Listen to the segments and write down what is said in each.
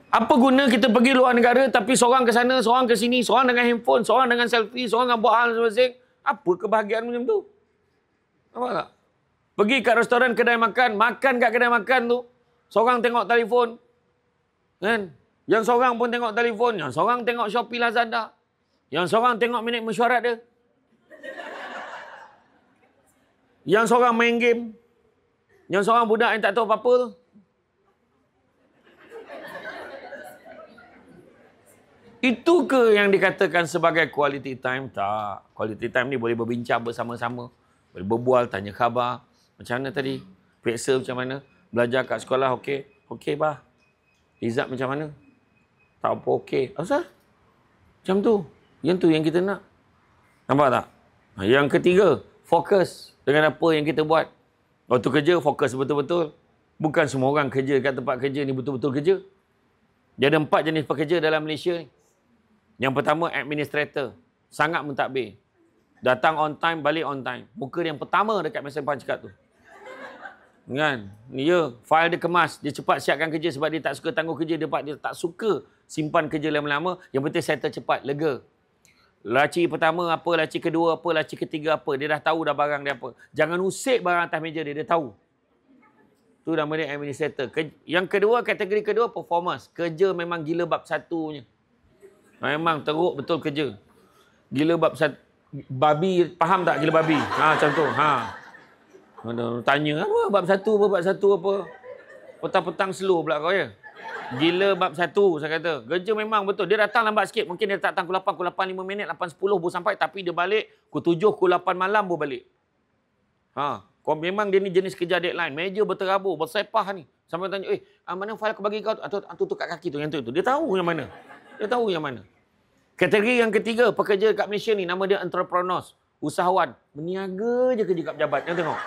Apa guna kita pergi luar negara tapi seorang ke sana, seorang ke sini, seorang dengan handphone, seorang dengan selfie, seorang dengan buat hal masing-masing. Apa kebahagiaan macam tu? Nampak tak? Pergi kat restoran kedai makan, makan kat kedai makan tu, seorang tengok telefon. Kan? Yang seorang pun tengok telefon, yang seorang tengok Shopee Lazada. Yang seorang tengok minit mesyuarat dia. Yang seorang main game. Yang seorang budak yang tak tahu apa-apa tu. Itu ke yang dikatakan sebagai quality time? Tak. Quality time ni boleh berbincang bersama-sama. Boleh berbual, tanya khabar. Macam mana tadi? Periksa macam mana? Belajar kat sekolah, okey? Okey, bah. Izzat macam mana? Tak apa, okey. Asal? Macam tu. Yang tu yang kita nak. Nampak tak? Yang ketiga, fokus dengan apa yang kita buat. Waktu kerja, fokus betul-betul. Bukan semua orang kerja kat tempat kerja ni betul-betul kerja. Dia ada 4 jenis pekerja dalam Malaysia ni. Yang pertama, administrator. Sangat mentadbir. Datang on time, balik on time. Muka dia yang pertama dekat mesin depan cakap tu. Kan? Ya, file dia kemas. Dia cepat siapkan kerja sebab dia tak suka tangguh kerja. Dia tak suka simpan kerja lama-lama. Yang penting settle cepat, lega. Laci pertama apa, laci kedua apa, laci ketiga apa. Dia dah tahu dah barang dia apa. Jangan usik barang atas meja dia, dia tahu. Tu nama dia administrator. Yang kedua, kategori kedua, performance. Kerja memang gila bab satunya. Memang teruk betul kerja. Gila bab satu. Babi, faham tak gila babi? Macam tu. Tanya apa bab satu apa. Petang-petang slow pula kau ya. Gila bab satu, saya kata. Kerja memang betul. Dia datang lambat sikit. Mungkin dia datang pukul 8, pukul 8, 5 minit, 8.10 baru sampai. Tapi dia balik pukul 7, pukul 8 malam baru balik. Kau memang dia ni jenis kerja deadline. Meja berterabur, bersepah ni. Sampai tanya, mana file aku bagi kau? Tu kat kaki tu, yang tu. Dia tahu yang mana. Kategori yang ketiga, pekerja kat Malaysia ni, nama dia entrepreneurs. Usahawan. Meniaga je kerja kat pejabat. Yang tengok.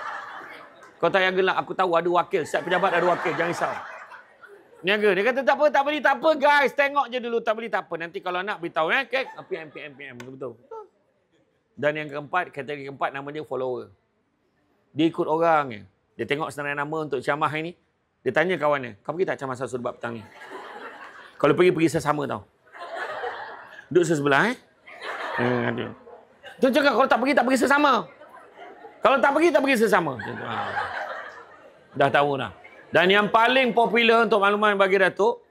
Kau tak payah gelak, aku tahu ada wakil. Setiap pejabat ada wakil, jangan risau. Niaga. Dia kata, tak apa guys. Tengok je dulu, tak beli, tak apa. Nanti kalau nak beritahu, PM. Betul. Dan yang keempat, kategori keempat, nama dia follower. Dia ikut orang je. Dia tengok senarai nama untuk ceramah ini. Dia tanya kawannya, kau pergi tak ceramah Satu Debat petang ni? Kalau pergi sesama tau. Duduk sebelah, Dia cakap, kalau tak pergi sesama. Kalau tak pergi sesama. Dah tahu dah. Dan yang paling popular untuk makluman bagi Datuk,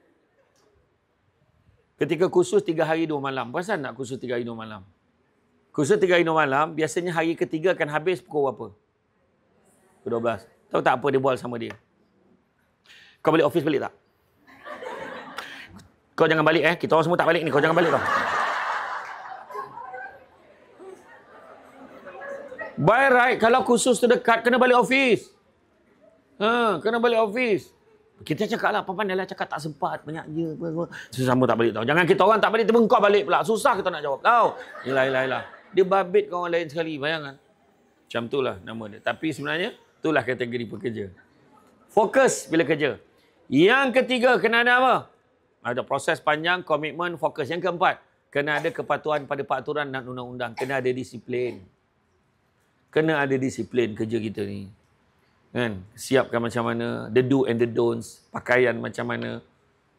ketika kursus 3 hari 2 malam. Perasan tak kursus 3 hari 2 malam? Kursus 3 hari 2 malam, biasanya hari ketiga akan habis pukul berapa? Pukul 12. Tahu tak apa dia bual sama dia? Kau balik office balik tak? Kau jangan balik Kita orang semua tak balik ni. Kau jangan balik tau. By right, kalau kursus terdekat, kena balik office. Kena balik office. Kita cakap lah, pandai lah cakap tak sempat, banyak je. Sesama tak balik tau. Jangan kita orang tak balik, tiba kau balik pula. Susah kita nak jawab tau. Yelah. Dia babit kau orang lain sekali, bayangkan. Macam itulah nama dia. Tapi sebenarnya, itulah kategori pekerja. Fokus bila kerja. Yang ketiga, kena ada apa? Ada proses panjang, komitmen, fokus. Yang keempat, kena ada kepatuhan pada peraturan dan undang-undang. Kena ada disiplin. Kena ada disiplin kerja kita ni. Kan? Siapkan macam mana, the do and the don'ts, pakaian macam mana.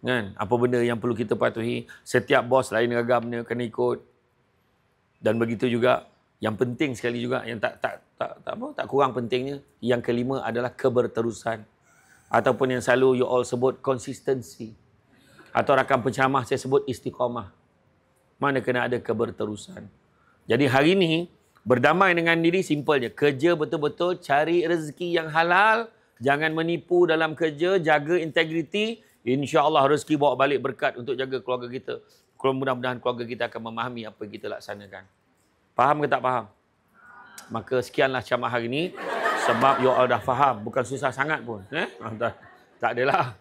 Kan? Apa benda yang perlu kita patuhi. Setiap bos lain ragamnya, kena ikut. Dan begitu juga, yang penting sekali juga, yang tak kurang pentingnya, yang kelima adalah keberterusan. Ataupun yang selalu you all sebut consistency. Atau rakan penceramah saya sebut istiqamah. Mana kena ada keberterusan. Jadi hari ini, berdamai dengan diri simple je. Kerja betul-betul, cari rezeki yang halal. Jangan menipu dalam kerja, jaga integriti. InsyaAllah rezeki bawa balik berkat untuk jaga keluarga kita. Mudah-mudahan keluarga kita akan memahami apa yang kita laksanakan. Faham ke tak faham? Maka sekianlah ceramah hari ini. Sebab you all dah faham. Bukan susah sangat pun. Tak adalah.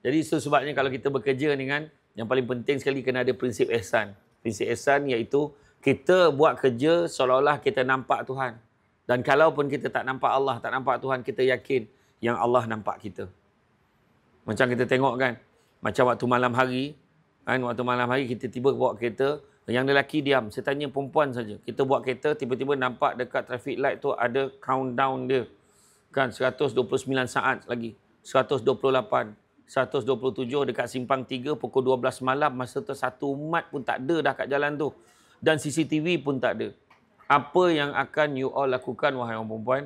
Jadi itu sebabnya kalau kita bekerja ni kan, yang paling penting sekali kena ada prinsip ihsan. Prinsip ihsan iaitu kita buat kerja seolah-olah kita nampak Tuhan. Dan kalaupun kita tak nampak Allah, tak nampak Tuhan, kita yakin yang Allah nampak kita. Macam kita tengok kan, macam waktu malam hari, kita tiba bawa kereta, yang lelaki diam. Saya tanya perempuan saja. Kita buat kereta, tiba-tiba nampak dekat traffic light tu ada countdown dia. Kan, 129 saat lagi. 128, 127 dekat Simpang 3 pukul 12 malam. Masa tu satu umat pun tak ada dah kat jalan tu. Dan CCTV pun tak ada. Apa yang akan you all lakukan, wahai orang perempuan?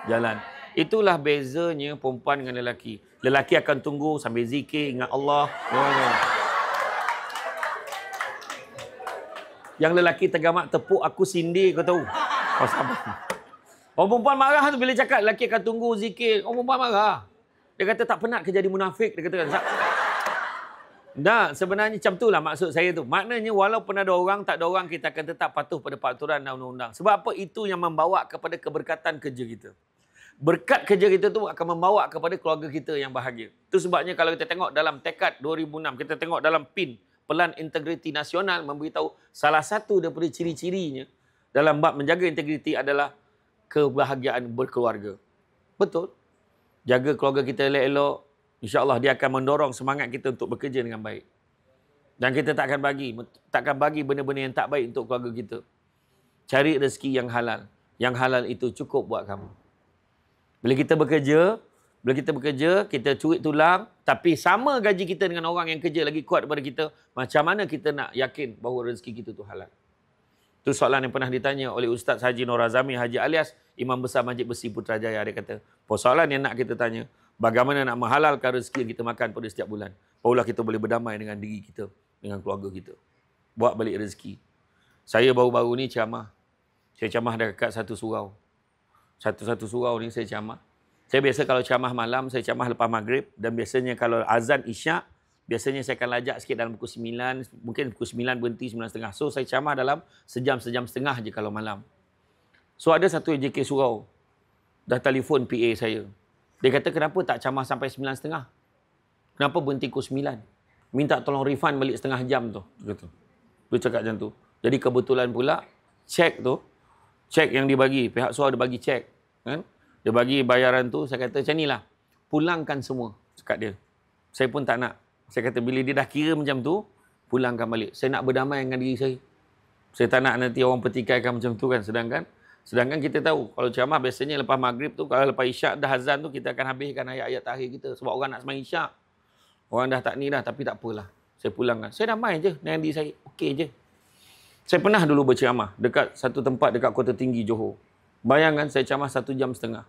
Jalan. Itulah bezanya perempuan dengan lelaki. Lelaki akan tunggu sambil zikir, ingat Allah. Yang lelaki tergamak tepuk aku sindir, kau tahu. Oh, sabar. Orang perempuan marah tu bila cakap lelaki akan tunggu zikir. Orang perempuan marah. Dia kata tak penat ke jadi munafik. Dia kata, nah, sebenarnya macam itulah maksud saya tu. Maknanya walaupun ada orang, tak ada orang, kita akan tetap patuh pada peraturan dan undang-undang. Sebab apa? Itu yang membawa kepada keberkatan kerja kita. Berkat kerja kita tu akan membawa kepada keluarga kita yang bahagia. Itu sebabnya kalau kita tengok dalam tekad 2006, kita tengok dalam PIN, Pelan Integriti Nasional, memberitahu salah satu daripada ciri-cirinya dalam bab menjaga integriti adalah kebahagiaan berkeluarga. Betul. Jaga keluarga kita elok-elok, insya-Allah dia akan mendorong semangat kita untuk bekerja dengan baik. Dan kita takkan bagi benda-benda yang tak baik untuk keluarga kita. Cari rezeki yang halal. Yang halal itu cukup buat kamu. Bila kita bekerja, kita cuit tulang, tapi sama gaji kita dengan orang yang kerja lagi kuat daripada kita, macam mana kita nak yakin bahawa rezeki kita tu halal? Itu soalan yang pernah ditanya oleh Ustaz Haji Nur Azami Haji alias Imam Besar Masjid Besi Putrajaya. Dia kata, soalan yang nak kita tanya, bagaimana nak menghalalkan rezeki yang kita makan pada setiap bulan? Barulah kita boleh berdamai dengan diri kita, dengan keluarga kita. Buat balik rezeki. Saya baru-baru ni ceramah. Saya ceramah dekat satu surau. Satu surau ni saya ceramah. Saya biasa kalau ceramah malam, saya ceramah lepas maghrib. Dan biasanya kalau azan isyak, biasanya saya akan lajak sikit dalam pukul 9. Mungkin pukul 9 berhenti, 9.30. So saya ceramah dalam sejam setengah je kalau malam. So ada satu JK surau. Dah telefon PA saya. Dia kata, kenapa tak ceramah sampai 9.30? Kenapa berhenti pukul 9? Minta tolong refund balik setengah jam tu. Dia cakap macam tu. Jadi kebetulan pula, cek yang dibagi, pihak surau dia bagi cek. Kan? Dia bagi bayaran tu, saya kata macam inilah. Pulangkan semua, cakap dia. Saya pun tak nak. Saya kata bila dia dah kira macam tu, pulangkan balik. Saya nak berdamai dengan diri saya. Saya tak nak nanti orang pertikaikan macam tu kan. Sedangkan kita tahu, kalau ceramah biasanya lepas maghrib tu, kalau lepas isyak dah azan tu, kita akan habiskan ayat-ayat terakhir kita. Sebab orang nak sembahyang isyak. Orang dah tak ni dah, tapi tak apalah. Saya pulangkan. Saya damai je dengan diri saya. Okey je. Saya pernah dulu berceramah dekat satu tempat dekat Kota Tinggi, Johor. Bayangkan saya ceramah 1 jam setengah.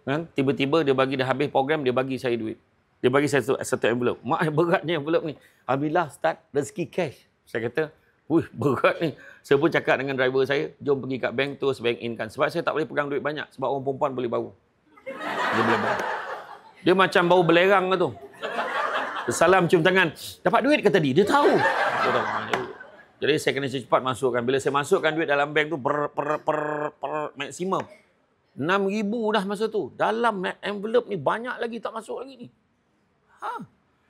Kan? Tiba-tiba dia bagi dah habis program, dia bagi saya duit. Dia bagi saya satu envelope. Mak, beratnya envelope ni. Alhamdulillah, start rezeki cash. Saya kata, wih, berat ni. Saya pun cakap dengan driver saya, jom pergi kat bank, terus bank in kan. Sebab saya tak boleh pegang duit banyak. Sebab orang perempuan boleh bau. Dia boleh bau. Dia macam bau belerang tu. Salam cium tangan. Dapat duit ke tadi? Dia tahu. Jadi saya kena cepat masukkan. Bila saya masukkan duit dalam bank tu, maksimum. 6,000 dah masa tu. Dalam envelope ni banyak lagi tak masuk lagi ni.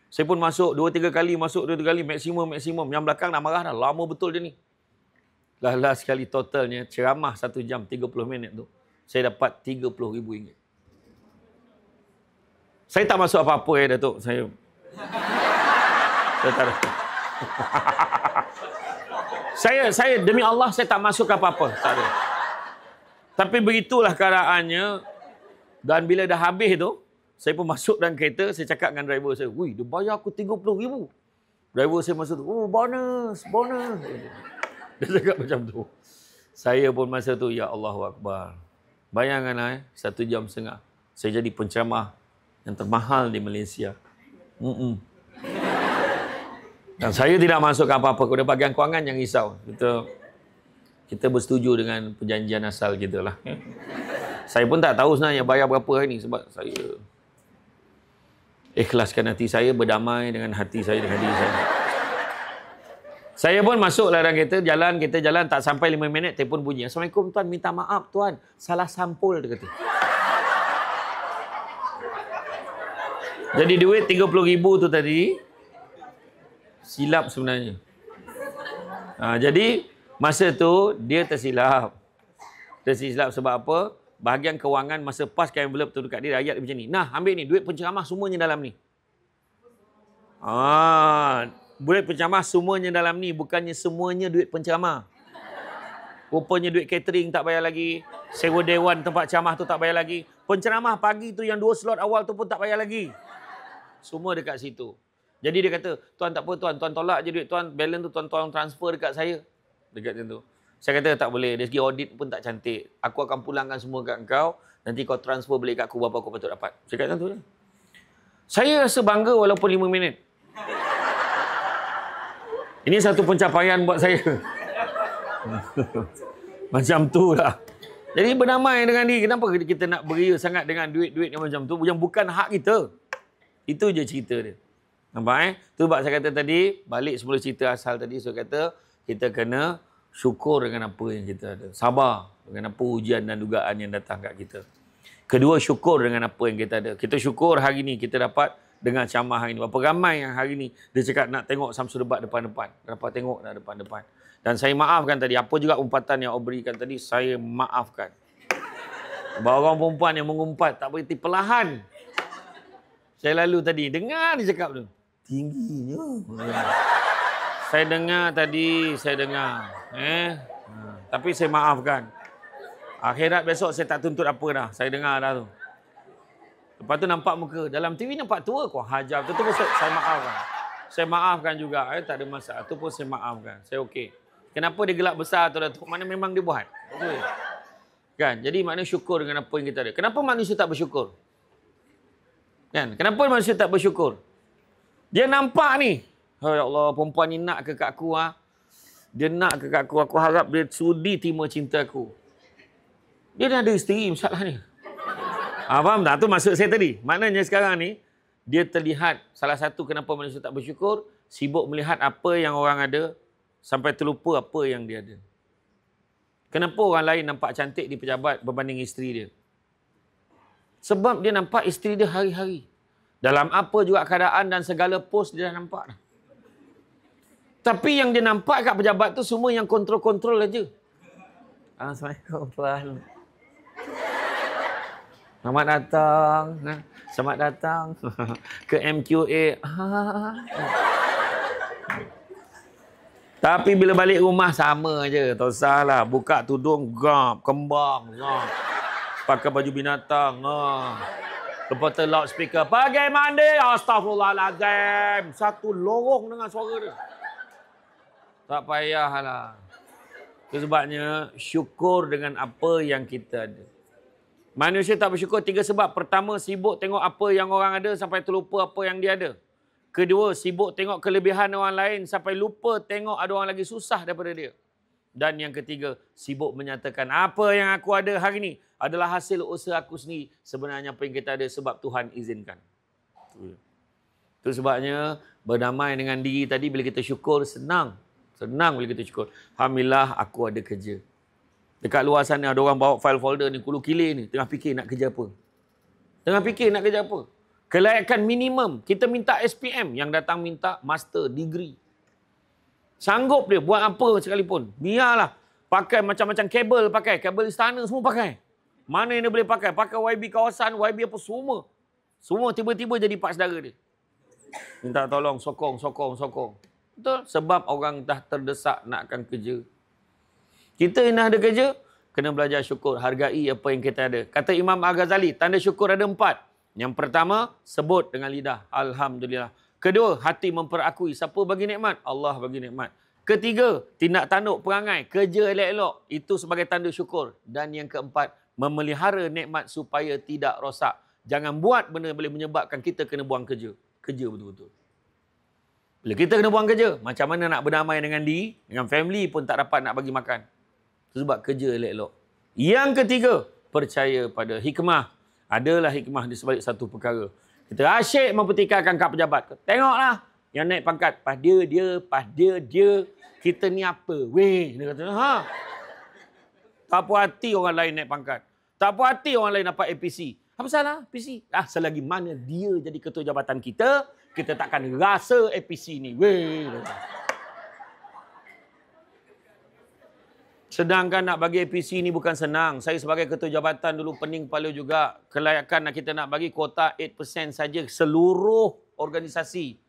Saya pun masuk 2-3 kali, maksimum. Yang belakang dah marah dah. Lama betul dia ni. Last sekali totalnya, ceramah 1 jam 30 minit tu, saya dapat RM30,000. Saya tak masuk apa-apa Datuk. Saya tak ada. Saya demi Allah, saya tak masuk apa-apa. Tak ada. Tapi begitulah keadaannya. Dan bila dah habis tu, saya pun masuk dalam kereta, saya cakap dengan driver saya, "Wih, dia bayar aku RM30,000. Driver saya masa tu, "Oh, bonus." Dia cakap macam tu. Saya pun masa tu, ya Allahu Akbar. Bayangkanlah 1 jam setengah. Saya jadi penceramah yang termahal di Malaysia. Dan saya tidak masuk apa-apa kepada bahagian kewangan yang risau. Kita bersetuju dengan perjanjian asal kita lah. Saya pun tak tahu sebenarnya bayar berapa hari ni. Sebab saya ikhlaskan hati saya, berdamai dengan hati saya, dengan diri saya. Saya pun masuk dalam kereta, kita jalan tak sampai 5 minit, telefon bunyi. "Assalamualaikum tuan, minta maaf tuan. Salah sampul," dia kata. Jadi duit RM30,000 tu tadi, silap sebenarnya. Jadi masa tu dia tersilap. Tersilap sebab apa? Bahagian kewangan masa paskan envelope tu dekat dia, ayat dia macam ni. "Nah, ambil ni, duit penceramah semuanya dalam ni." Duit penceramah semuanya dalam ni, bukannya semuanya duit penceramah. Rupanya duit catering tak bayar lagi. Sewa dewan tempat ceramah tu tak bayar lagi. Penceramah pagi tu yang 2 slot awal tu pun tak bayar lagi. Semua dekat situ. Jadi dia kata, tuan tak apa tuan, tuan tolak je duit tuan, balance tu tuan tolong transfer dekat saya. Dekat situ. Saya kata tak boleh, dari segi audit pun tak cantik. Aku akan pulangkan semua kat kau, nanti kau transfer balik kat aku berapa aku patut dapat. Saya kata tu je. Saya rasa bangga walaupun 5 minit. Ini satu pencapaian buat saya. Macam tu lah. Jadi berdamai dengan diri. Kenapa kita nak beria sangat dengan duit-duit yang macam tu? Yang bukan hak kita. Itu je cerita dia. Nampak Tu sebab saya kata tadi, balik semula cerita asal tadi, saya kata kita kena syukur dengan apa yang kita ada. Sabar dengan apa ujian dan dugaan yang datang kat kita. Kedua, syukur dengan apa yang kita ada. Kita syukur hari ni kita dapat dengan ceramah hari ni. Berapa ramai yang hari ni dia cakap nak tengok Samsul Debat depan-depan. Dapat tengok dah depan-depan. Dan saya maafkan tadi, apa juga umpatan yang awak berikan tadi, saya maafkan. Bahawa orang perempuan yang mengumpat tak berhenti perlahan. Saya lalu tadi, dengar dia cakap tu. Tingginya. Saya dengar tadi, saya dengar. Tapi saya maafkan. Akhirat besok saya tak tuntut apa dah. Saya dengar dah tu. Lepas tu nampak muka. Dalam TV nampak tua kau hajar. Itu pun saya maafkan. Saya maafkan juga. Tak ada masalah. Itu pun saya maafkan. Saya okey. Kenapa dia gelap besar tu Datuk? Mana memang dia buat. Betul. Kan? Jadi maknanya syukur dengan apa yang kita ada. Kenapa manusia tak bersyukur? Kan? Kenapa manusia tak bersyukur? Dia nampak ni. Oh, ya Allah, perempuan ni nak ke kat aku. Dia nak ke kat aku. Aku harap dia sudi terima cinta aku. Dia dah ada isteri masalahnya. Faham tak? Itu maksud saya tadi. Maknanya sekarang ni, dia terlihat salah satu kenapa manusia tak bersyukur, sibuk melihat apa yang orang ada, sampai terlupa apa yang dia ada. Kenapa orang lain nampak cantik di pejabat berbanding isteri dia? Sebab dia nampak isteri dia hari-hari. Dalam apa juga keadaan dan segala pos dia dah nampak dah. Tapi yang dia nampak kat pejabat tu semua yang kontrol-kontrol aja. Assalamualaikum tuan. Selamat datang. Selamat datang ke MQA. Tapi bila balik rumah sama je. Tak usahlah. Buka tudung, gap, kembang, gap. Pakai baju binatang. Lepas tu loudspeaker. Pergi mandi. Astaghfirullahaladzim. Satu lorong dengan suara dia. Tak payahlah. Itu sebabnya syukur dengan apa yang kita ada. Manusia tak bersyukur 3 sebab. Pertama, sibuk tengok apa yang orang ada sampai terlupa apa yang dia ada. Kedua, sibuk tengok kelebihan orang lain sampai lupa tengok ada orang lagi susah daripada dia. Dan yang ketiga, sibuk menyatakan apa yang aku ada hari ini adalah hasil usaha aku sendiri. Sebenarnya apa yang kita ada sebab Tuhan izinkan. Itu sebabnya berdamai dengan diri tadi bila kita syukur senang. Senang bila kita syukur. Alhamdulillah aku ada kerja. Dekat luar sana ada orang bawa file folder ni, kulu kilir ni. Tengah fikir nak kerja apa. Tengah fikir nak kerja apa. Kelayakan minimum. Kita minta SPM. Yang datang minta master, degree. Sanggup dia buat apa sekalipun. Biarlah. Pakai macam-macam kabel pakai. Kabel istana semua pakai. Mana yang dia boleh pakai. Pakai YB kawasan, YB apa semua. Semua tiba-tiba jadi pak saudara dia. Minta tolong, sokong. Betul? Sebab orang dah terdesak nakkan kerja. Kita yang dah ada kerja, kena belajar syukur. Hargai apa yang kita ada. Kata Imam Al-Ghazali, tanda syukur ada 4. Yang pertama, sebut dengan lidah. Alhamdulillah. Kedua, hati memperakui. Siapa bagi nikmat? Allah bagi nikmat. Ketiga, tindak tanduk perangai. Kerja elok-elok. Itu sebagai tanda syukur. Dan yang keempat, memelihara nikmat supaya tidak rosak. Jangan buat benda boleh menyebabkan kita kena buang kerja. Kerja betul-betul. Bila kita kena buang kerja, macam mana nak berdamai dengan diri, dengan family pun tak dapat nak bagi makan. Sebab kerja elok-elok. Yang ketiga, percaya pada hikmah. Adalah hikmah di sebalik satu perkara. Kita asyik mempertikaikan kad pejabat. Tengoklah yang naik pangkat. Pas dia. Kita ni apa? Weh. Dia kata, tak puas hati orang lain naik pangkat. Tak puas hati orang lain dapat APC. Apa salah APC? Selagi mana dia jadi ketua jabatan kita takkan rasa APC ni. Weh. Sedangkan nak bagi APC ni bukan senang. Saya sebagai ketua jabatan dulu pening kepala juga. Kelayakan kita nak bagi kuota 8% saja seluruh organisasi.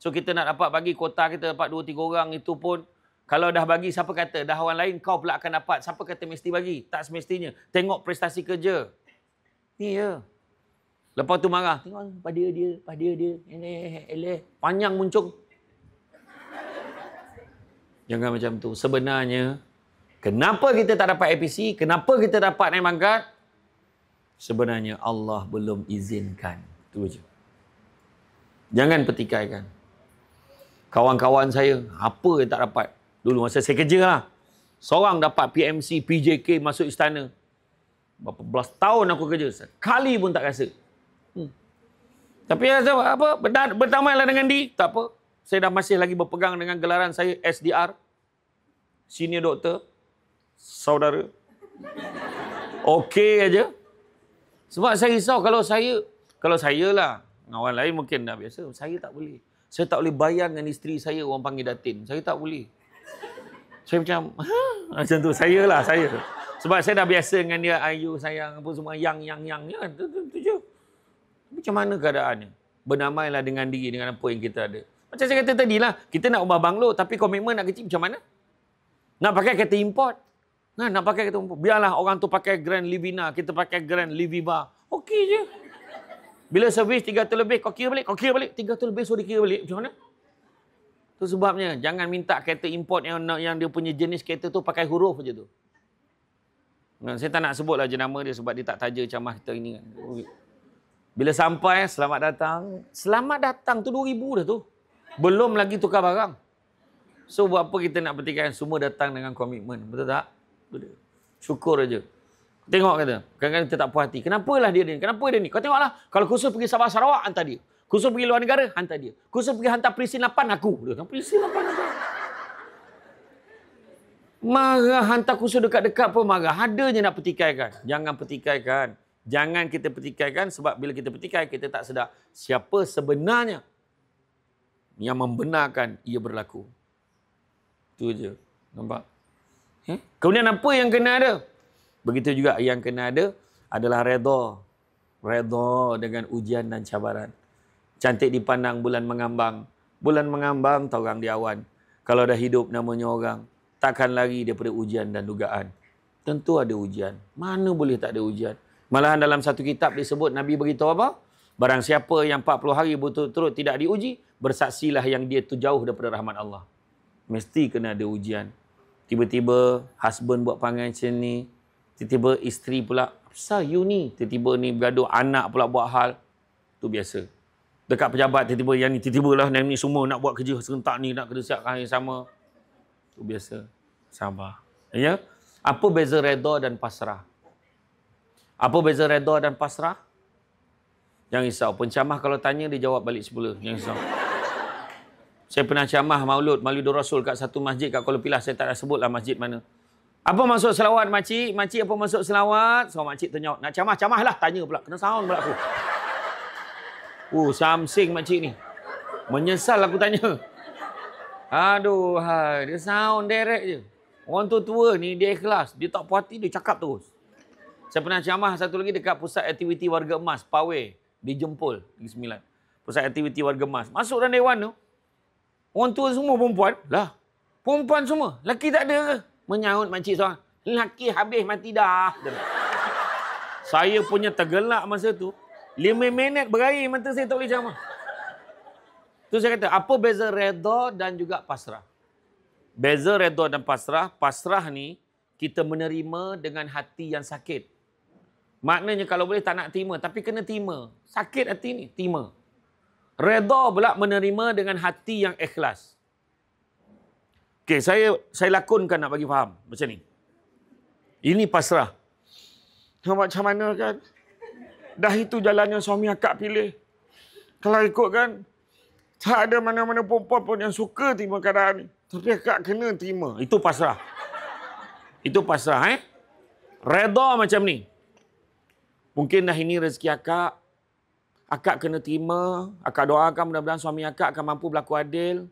So kita nak dapat bagi kuota kita dapat 2-3 orang itu pun. Kalau dah bagi siapa kata dah orang lain kau pula akan dapat. Siapa kata mesti bagi? Tak semestinya. Tengok prestasi kerja. Ni ya. Lepas tu marah. Tengok pada dia. Eleh. Panjang muncung. Jangan macam tu. Sebenarnya, kenapa kita tak dapat APC? Kenapa kita dapat naik pangkat? Sebenarnya Allah belum izinkan. Itu je. Jangan petikaikan. Kawan-kawan saya, apa yang tak dapat? Dulu masa saya kerja lah. Seorang dapat PMC, PJK masuk istana. Berapa belas tahun aku kerja. Sekali pun tak rasa. Tapi apa? Berdamailah dengan dia. Tak apa. Saya dah masih lagi berpegang dengan gelaran saya SDR. Senior doktor. Saudara. Okey aja. Sebab saya risau kalau saya lah. Orang lain mungkin dah biasa. Saya tak boleh. Saya tak boleh bayar dengan isteri saya orang panggil Datin. Saya tak boleh. Saya macam, macam tu. Saya. Sebab saya dah biasa dengan dia, ayu, sayang, apa semua, yang. Ya, tu je. Macam mana keadaannya? Berdamailah dengan diri, dengan apa yang kita ada. Macam saya kata tadi lah, kita nak ubah banglo, tapi komitmen nak kecil macam mana? Nak pakai kereta import. Nak pakai kereta import. Biarlah orang tu pakai Grand Livina, kita pakai Grand Liviva. Okey je. Bila servis 300 lebih, kau kira balik. 300 lebih suruh dikira balik. Macam mana? Tu sebabnya, jangan minta kereta import yang dia punya jenis kereta tu pakai huruf je tu. Saya tak nak sebutlah jenama dia sebab dia tak taja camah kita ini. Bila sampai, selamat datang. Selamat datang tu 2,000 dah tu. Belum lagi tukar barang. So, buat apa kita nak petikan? Semua datang dengan komitmen. Betul tak? Betul. Syukur aja. Tengok kata. Kadang-kadang kita tak puas hati. Kenapalah dia ni? Kenapa dia ni? Kau tengoklah. Kalau khusus pergi Sabah Sarawak, hantar dia. Khusus pergi luar negara, hantar dia. Khusus pergi hantar Prisin 8, aku. Dia kata, Prisin 8 aku. Marah hantar khusus dekat-dekat pun marah. Ada je nak petikaikan. Jangan petikaikan. Jangan kita petikaikan sebab bila kita petikai, kita tak sedar siapa sebenarnya yang membenarkan ia berlaku. Itu je. Nampak? Kemudian apa yang kena ada? Begitu juga yang kena ada adalah redha. Redha dengan ujian dan cabaran. Cantik dipandang bulan mengambang. Bulan mengambang, taurang di awan. Kalau dah hidup namanya orang, takkan lari daripada ujian dan dugaan. Tentu ada ujian. Mana boleh tak ada ujian? Malahan dalam satu kitab disebut Nabi beritahu apa? Barang siapa yang 40 hari berturut-turut tidak diuji, bersaksilah yang dia tu jauh daripada rahmat Allah. Mesti kena ada ujian. Tiba-tiba husband buat perangai macam ni. Tiba-tiba isteri pula, apasal you ni? Tiba-tiba ni bergaduh, anak pula buat hal. Itu biasa. Dekat pejabat tiba-tiba yang ni, tiba-tiba lah ni semua nak buat kerja serentak ni, nak kena siapkan yang sama. Itu biasa. Sabar. Ya? Apa beza redha dan pasrah? Apa beza redha dan pasrah? Jangan risau. Pencamah kalau tanya, dia jawab balik semula. Jangan risau. Saya pernah camah Maulidul Rasul kat satu masjid kat Kuala Pilah. Saya tak nak sebutlah masjid mana. Apa maksud selawat makcik? Makcik apa maksud selawat? So makcik ternyawat. Nak camah, camahlah. Tanya pula. Kena sound pula aku. Samsing makcik ni. Menyesal aku tanya. Aduh, dia sound direct je. Orang tua ni, dia ikhlas. Dia tak puas hati, dia cakap terus. Saya pernah camah satu lagi dekat Pusat Aktiviti Warga Emas, Pawe, di Jempol, di 9. Pusat Aktiviti Warga Emas. Masuk dalam dewan tu, orang tua semua perempuan. Lah, perempuan semua. Lelaki tak ada ke? Menyahut makcik seorang. Lelaki habis mati dah. Saya punya tergelak masa tu. 5 minit berair mata saya tak boleh camah. Tu saya kata, apa beza redha dan juga pasrah? Beza redha dan pasrah, pasrah ni kita menerima dengan hati yang sakit. Maknanya kalau boleh tak nak terima, tapi kena terima. Sakit hati ni, terima. Redha pula menerima dengan hati yang ikhlas. Okey, saya lakonkan nak bagi faham macam ni. Ini pasrah. Macam mana kan? Dah itu jalan yang suami akak pilih. Kalau ikutkan, tak ada mana-mana perempuan pun yang suka terima keadaan ni. Tapi akak kena terima. Itu pasrah. Itu pasrah, Redha macam ni. Mungkin dah ini rezeki akak. Akak kena terima. Akak doakan mudah-mudahan suami akak akan mampu berlaku adil.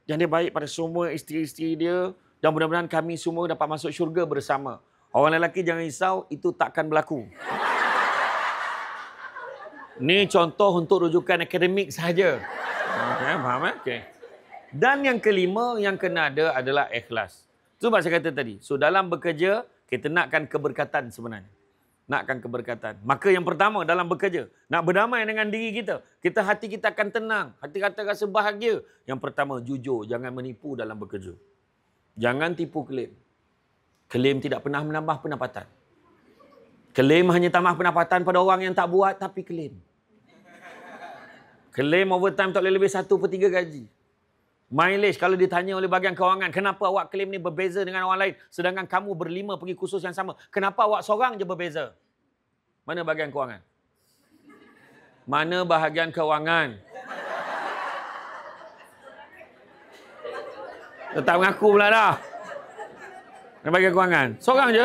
Dan dia baik pada semua isteri-isteri dia. Dan mudah-mudahan kami semua dapat masuk syurga bersama. Orang lelaki jangan risau, itu takkan berlaku. Ni contoh untuk rujukan akademik sahaja. Okay, faham? Okay. Dan yang kelima yang kena ada adalah ikhlas. Sebab saya kata tadi, so dalam bekerja, kita nakkan keberkatan sebenarnya. nakkan keberkatan. Maka yang pertama dalam bekerja, nak berdamai dengan diri kita, hati kita akan tenang, hati kita rasa bahagia. Yang pertama, jujur, jangan menipu dalam bekerja. Jangan tipu klaim. Klaim tidak pernah menambah pendapatan. Klaim hanya tambah pendapatan pada orang yang tak buat tapi klaim. Klaim overtime tak boleh lebih 1/3 gaji. Mileage, kalau ditanya oleh bahagian kewangan, kenapa awak klaim ni berbeza dengan orang lain sedangkan kamu berlima pergi kursus yang sama? Kenapa awak seorang je berbeza? Mana bahagian kewangan? Mana bahagian kewangan? Tak mengaku pula dah. Mana bahagian kewangan? Seorang je?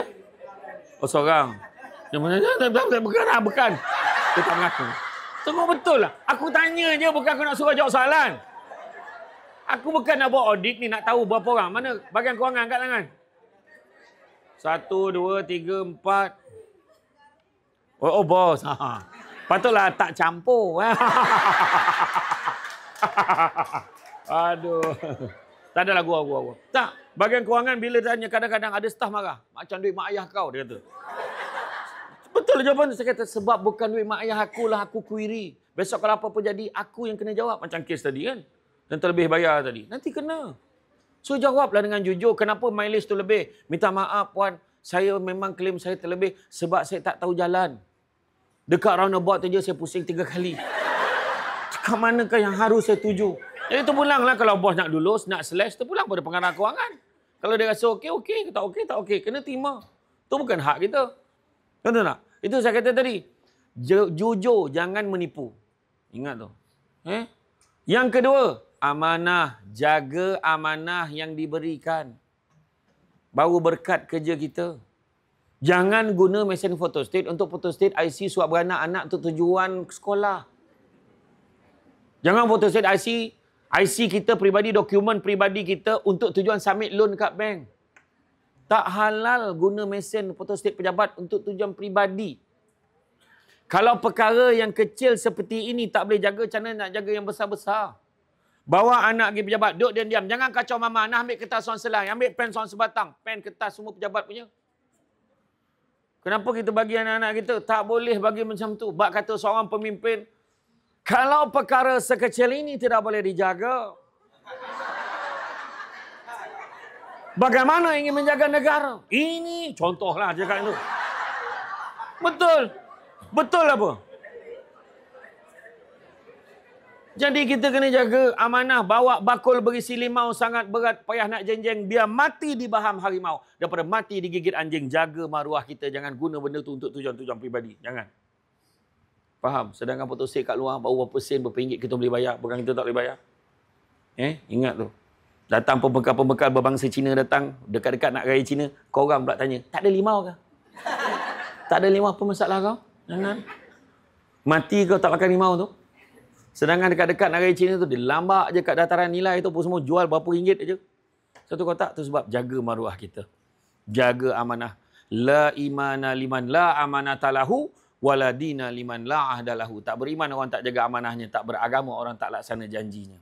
Oh, seorang. Yang mana? Bukan. Dia tak mengaku. Tunggu betul lah. Aku tanya je, bukan aku nak suruh jawab soalan. Aku bukan nak buat audit ni, nak tahu berapa orang. Mana bahagian kewangan kat tangan? 1, 2, 3, 4. Oh, bos. Patutlah tak campur. Aduh. Tak adalah gua. Tak. Bahagian kewangan bila tanya kadang-kadang ada staf marah. Macam duit mak ayah kau, dia kata. Betul jawapan tu. Saya kata, sebab bukan duit mak ayah aku lah, aku query. Besok kalau apa-apa jadi, aku yang kena jawab. Macam kes tadi kan. Dan terlebih bayar tadi. Nanti kena. So, jawablah dengan jujur. Kenapa mileage tu lebih? Minta maaf, puan. Saya memang klaim saya terlebih sebab saya tak tahu jalan. Dekat roundabout tu je saya pusing 3 kali. Cakap manakah yang harus saya tuju? Jadi terpulanglah kalau bos nak dulus, nak slash, terpulang pada pengarah kewangan. Kalau dia rasa okey, tak okey. Kena terima. Itu bukan hak kita. Betul tak? Itu saya kata tadi. Jujur, jangan menipu. Ingat tu. Yang kedua, amanah. Jaga amanah yang diberikan. Baru berkat kerja kita. Jangan guna mesin photostat untuk photostat IC surat beranak anak untuk tujuan sekolah. Jangan photostat IC kita peribadi, dokumen peribadi kita untuk tujuan submit loan dekat bank. Tak halal guna mesin photostat pejabat untuk tujuan peribadi. Kalau perkara yang kecil seperti ini tak boleh jaga, macam mana nak jaga yang besar-besar? Bawa anak pergi pejabat, duduk diam-diam. Jangan kacau mama, nak ambil kertas seorang selai, ambil pen seorang sebatang. Pen, kertas semua pejabat punya. Kenapa kita bagi anak-anak kita? Tak boleh bagi macam tu. Bak kata seorang pemimpin, kalau perkara sekecil ini tidak boleh dijaga, bagaimana ingin menjaga negara? Ini contohlah cakap itu. Betul. Betul apa? Jadi kita kena jaga amanah. Bawa bakul berisi limau sangat berat. Payah nak jenjeng. Biar mati di baham harimau. Daripada mati digigit anjing. Jaga maruah kita. Jangan guna benda tu untuk tujuan-tujuan peribadi. Jangan. Faham? Sedangkan photostat kat luar, baru berapa sen, berapa ringgit kita boleh bayar. Bukan kita tak boleh bayar. Ingat tu. Datang pembekal-pembekal berbangsa Cina datang. Dekat-dekat nak raya Cina. Korang pula tanya, tak ada limau ke? Tak ada limau, apa masalah kau? Jangan. Mati kau tak makan limau tu. Sedangkan dekat-dekat nak raya Cina tu, dia lambak je kat dataran nilai tu pun semua jual berapa ringgit aja. Satu kotak tu sebab jaga maruah kita. Jaga amanah. La imana liman la amanata lahu wala dina liman la ahda lahu. Tak beriman orang tak jaga amanahnya, tak beragama orang tak laksana janjinya.